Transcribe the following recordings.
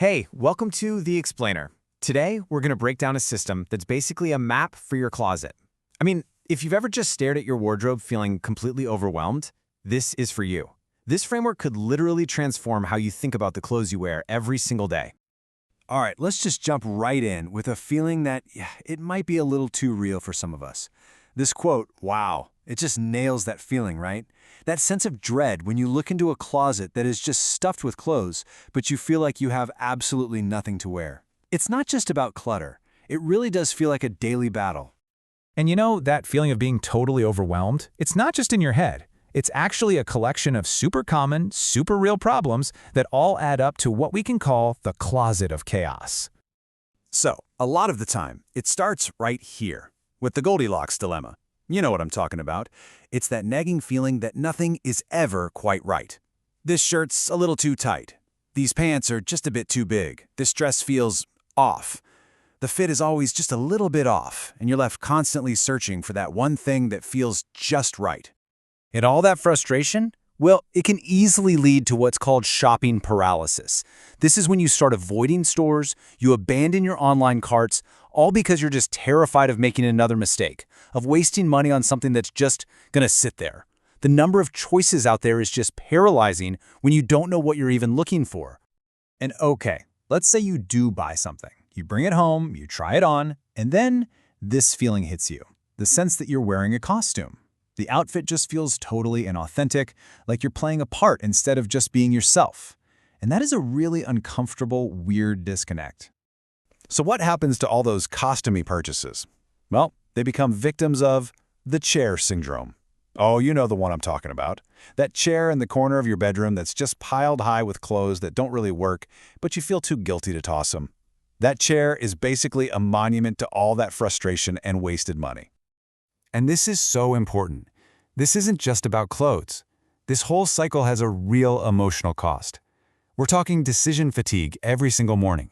Hey, welcome to The Explainer. Today, we're going to break down a system that's basically a map for your closet. I mean, if you've ever just stared at your wardrobe feeling completely overwhelmed, this is for you. This framework could literally transform how you think about the clothes you wear every single day. All right, let's just jump right in with a feeling that it might be a little too real for some of us. This quote, wow, it just nails that feeling, right? That sense of dread when you look into a closet that is just stuffed with clothes, but you feel like you have absolutely nothing to wear. It's not just about clutter. It really does feel like a daily battle. And you know, that feeling of being totally overwhelmed, it's not just in your head. It's actually a collection of super common, super real problems that all add up to what we can call the closet of chaos. So, a lot of the time, it starts right here, with the Goldilocks dilemma. You know what I'm talking about. It's that nagging feeling that nothing is ever quite right. This shirt's a little too tight. These pants are just a bit too big. This dress feels off. The fit is always just a little bit off, and you're left constantly searching for that one thing that feels just right. And all that frustration? Well, it can easily lead to what's called shopping paralysis. This is when you start avoiding stores, you abandon your online carts, all because you're just terrified of making another mistake, of wasting money on something that's just gonna sit there. The number of choices out there is just paralyzing when you don't know what you're even looking for. And okay, let's say you do buy something. You bring it home, you try it on, and then this feeling hits you. The sense that you're wearing a costume. The outfit just feels totally inauthentic, like you're playing a part instead of just being yourself. And that is a really uncomfortable, weird disconnect. So what happens to all those costumey purchases? Well, they become victims of the chair syndrome. Oh, you know the one I'm talking about. That chair in the corner of your bedroom that's just piled high with clothes that don't really work, but you feel too guilty to toss them. That chair is basically a monument to all that frustration and wasted money. And this is so important. This isn't just about clothes. This whole cycle has a real emotional cost. We're talking decision fatigue every single morning,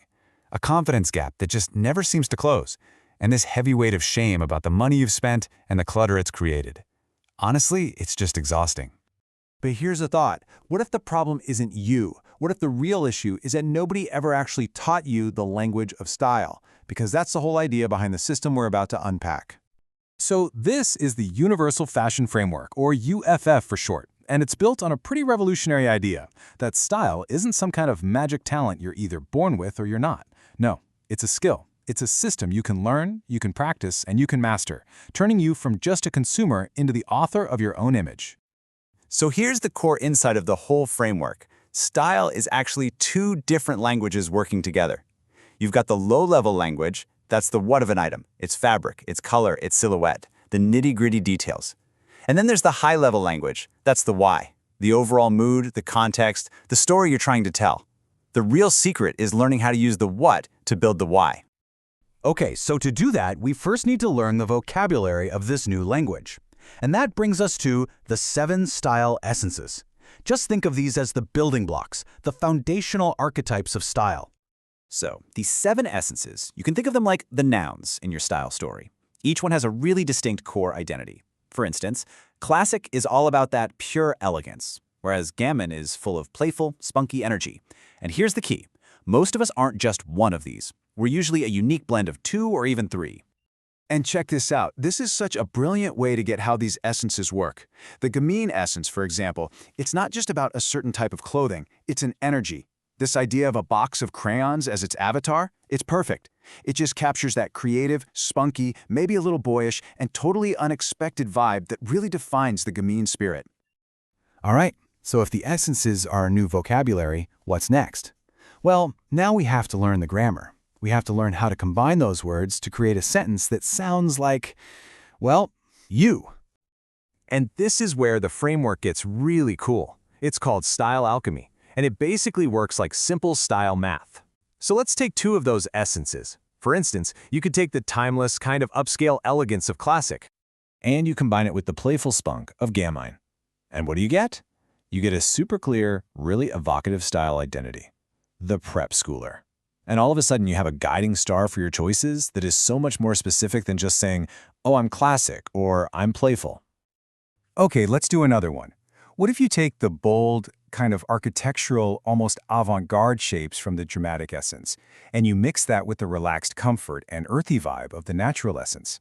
a confidence gap that just never seems to close, and this heavy weight of shame about the money you've spent and the clutter it's created. Honestly, it's just exhausting. But here's a thought. What if the problem isn't you? What if the real issue is that nobody ever actually taught you the language of style? Because that's the whole idea behind the system we're about to unpack. So this is the Universal Fashion Framework, or UFF for short, and it's built on a pretty revolutionary idea that style isn't some kind of magic talent you're either born with or you're not. No, it's a skill. It's a system you can learn, you can practice, and you can master, turning you from just a consumer into the author of your own image. So here's the core insight of the whole framework. Style is actually two different languages working together. You've got the low-level language. That's the what of an item. Its fabric, its color, its silhouette, the nitty-gritty details. And then there's the high-level language. That's the why, the overall mood, the context, the story you're trying to tell. The real secret is learning how to use the what to build the why. Okay, so to do that, we first need to learn the vocabulary of this new language. And that brings us to the 7 style essences. Just think of these as the building blocks, the foundational archetypes of style. So, these 7 essences, you can think of them like the nouns in your style story. Each one has a really distinct core identity. For instance, classic is all about that pure elegance, whereas gammon is full of playful, spunky energy. And here's the key. Most of us aren't just one of these. We're usually a unique blend of 2 or even 3. And check this out. This is such a brilliant way to get how these essences work. The gamine essence, for example, it's not just about a certain type of clothing. It's an energy. This idea of a box of crayons as its avatar, it's perfect. It just captures that creative, spunky, maybe a little boyish, and totally unexpected vibe that really defines the gamine spirit. All right, so if the essences are a new vocabulary, what's next? Well, now we have to learn the grammar. We have to learn how to combine those words to create a sentence that sounds like, well, you. And this is where the framework gets really cool. It's called style alchemy. And it basically works like simple style math. So let's take 2 of those essences. For instance, you could take the timeless kind of upscale elegance of classic, and you combine it with the playful spunk of gammine. And what do you get? You get a super clear, really evocative style identity. The prep schooler. And all of a sudden you have a guiding star for your choices that is so much more specific than just saying, oh, I'm classic, or I'm playful. Okay, let's do another one. What if you take the bold, kind of architectural, almost avant-garde shapes from the dramatic essence, and you mix that with the relaxed comfort and earthy vibe of the natural essence.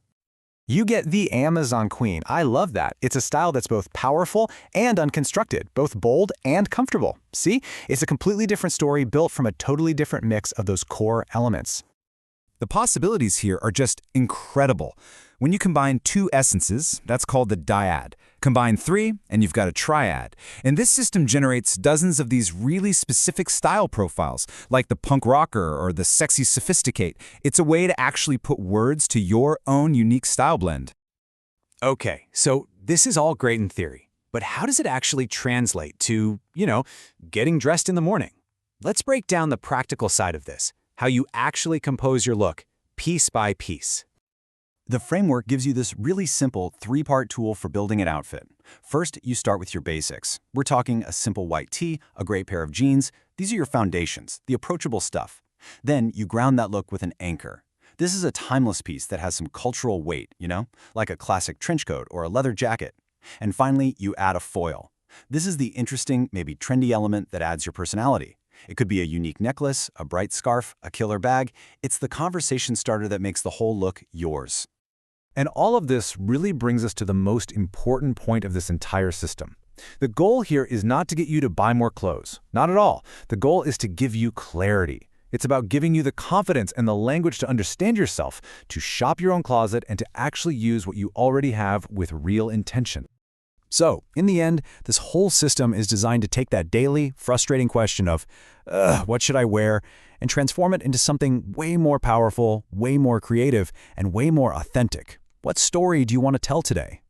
You get the Amazon Queen. I love that. It's a style that's both powerful and unconstructed, both bold and comfortable. See? It's a completely different story built from a totally different mix of those core elements. The possibilities here are just incredible. When you combine two essences, that's called the dyad. Combine three, and you've got a triad. And this system generates dozens of these really specific style profiles, like the punk rocker or the sexy sophisticate. It's a way to actually put words to your own unique style blend. Okay, so this is all great in theory, but how does it actually translate to, getting dressed in the morning? Let's break down the practical side of this, how you actually compose your look, piece by piece. The framework gives you this really simple three-part tool for building an outfit. First, you start with your basics. We're talking a simple white tee, a great pair of jeans. These are your foundations, the approachable stuff. Then you ground that look with an anchor. This is a timeless piece that has some cultural weight, like a classic trench coat or a leather jacket. And finally, you add a foil. This is the interesting, maybe trendy element that adds your personality. It could be a unique necklace, a bright scarf, a killer bag. It's the conversation starter that makes the whole look yours. And all of this really brings us to the most important point of this entire system. The goal here is not to get you to buy more clothes. Not at all. The goal is to give you clarity. It's about giving you the confidence and the language to understand yourself, to shop your own closet, and to actually use what you already have with real intention. So, in the end, this whole system is designed to take that daily, frustrating question of, what should I wear, and transform it into something way more powerful, way more creative, and way more authentic. What story do you want to tell today?